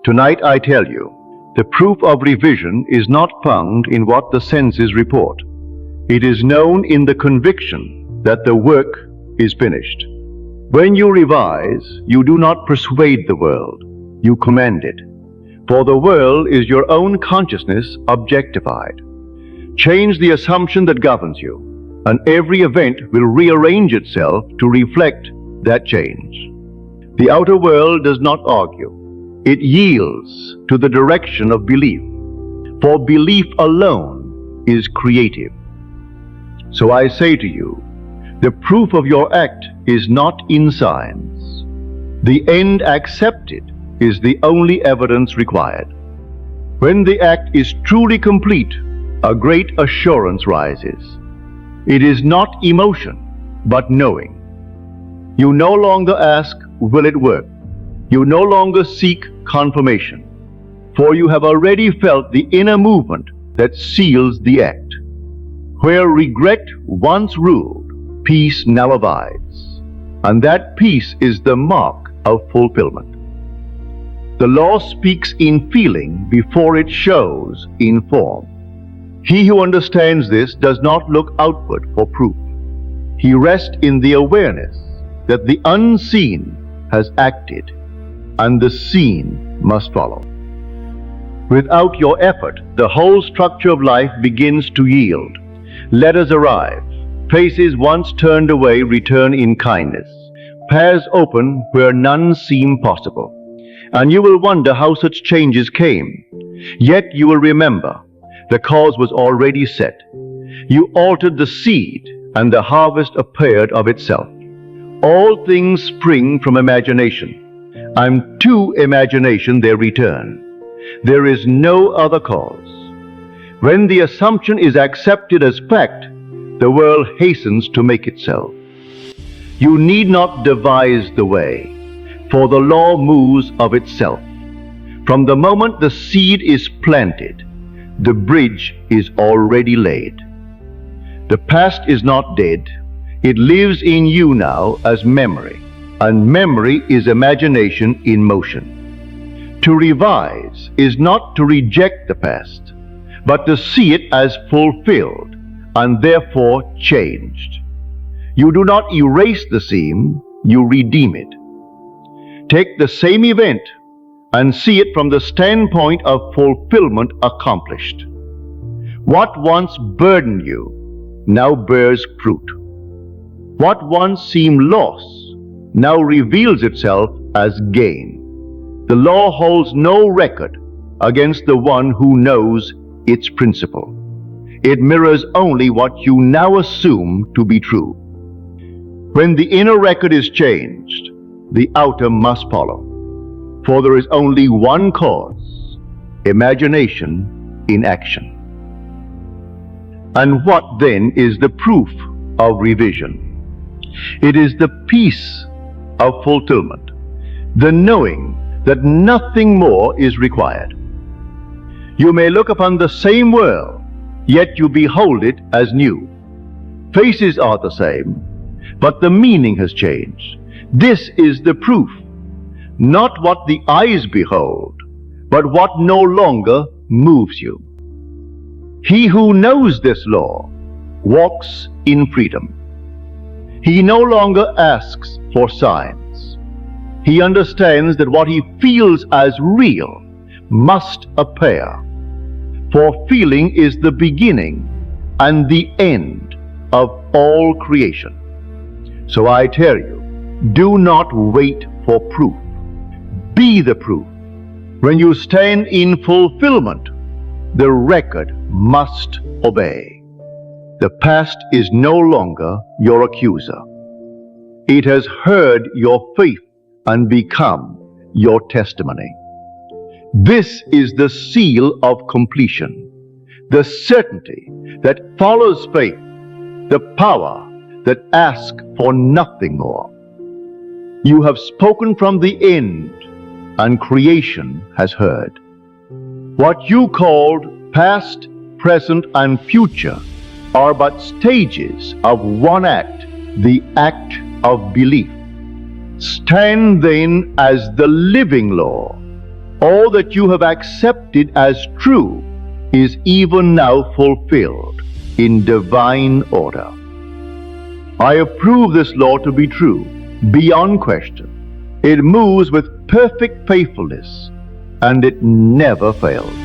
Tonight I tell you, the proof of revision is not found in what the senses report. It is known in the conviction that the work is finished. When you revise, you do not persuade the world, you command it. For the world is your own consciousness objectified. Change the assumption that governs you, and every event will rearrange itself to reflect that change. The outer world does not argue. It yields to the direction of belief, for belief alone is creative. So I say to you, the proof of your act is not in signs. The end accepted is the only evidence required. When the act is truly complete, a great assurance rises. It is not emotion, but knowing. You no longer ask, will it work? You no longer seek confirmation, for you have already felt the inner movement that seals the act. Where regret once ruled, peace now abides, and that peace is the mark of fulfillment. The law speaks in feeling before it shows in form. He who understands this does not look outward for proof. He rests in the awareness that the unseen has acted, and the seen must follow. Without your effort, the whole structure of life begins to yield. Letters arrive. Faces once turned away return in kindness. Paths open where none seem possible. And you will wonder how such changes came. Yet you will remember, the cause was already set. You altered the seed, and the harvest appeared of itself. All things spring from imagination, and to imagination they return. There is no other cause. When the assumption is accepted as fact, the world hastens to make itself. You need not devise the way, for the law moves of itself. From the moment the seed is planted, the bridge is already laid. The past is not dead. It lives in you now as memory, and memory is imagination in motion. To revise is not to reject the past, but to see it as fulfilled and therefore changed. You do not erase the seam, you redeem it. Take the same event and see it from the standpoint of fulfillment accomplished. What once burdened you now bears fruit. What once seemed loss now reveals itself as gain. The law holds no record against the one who knows its principle. It mirrors only what you now assume to be true. When the inner record is changed, the outer must follow. For there is only one cause, imagination in action. And what then is the proof of revision? It is the peace of fulfillment, the knowing that nothing more is required. You may look upon the same world, yet you behold it as new. Faces are the same, but the meaning has changed. This is the proof, not what the eyes behold, but what no longer moves you. He who knows this law walks in freedom. He no longer asks for signs. He understands that what he feels as real must appear. For feeling is the beginning and the end of all creation. So I tell you, do not wait for proof. Be the proof. When you stand in fulfillment, the record must obey. The past is no longer your accuser. It has heard your faith and become your testimony. This is the seal of completion, the certainty that follows faith, the power that asks for nothing more. You have spoken from the end, and creation has heard. What you called past, present, and future are but stages of one act, the act of belief. Stand then as the living law, All that you have accepted as true is even now fulfilled in divine order. I approve this law to be true, beyond question. It moves with perfect faithfulness, and it never fails.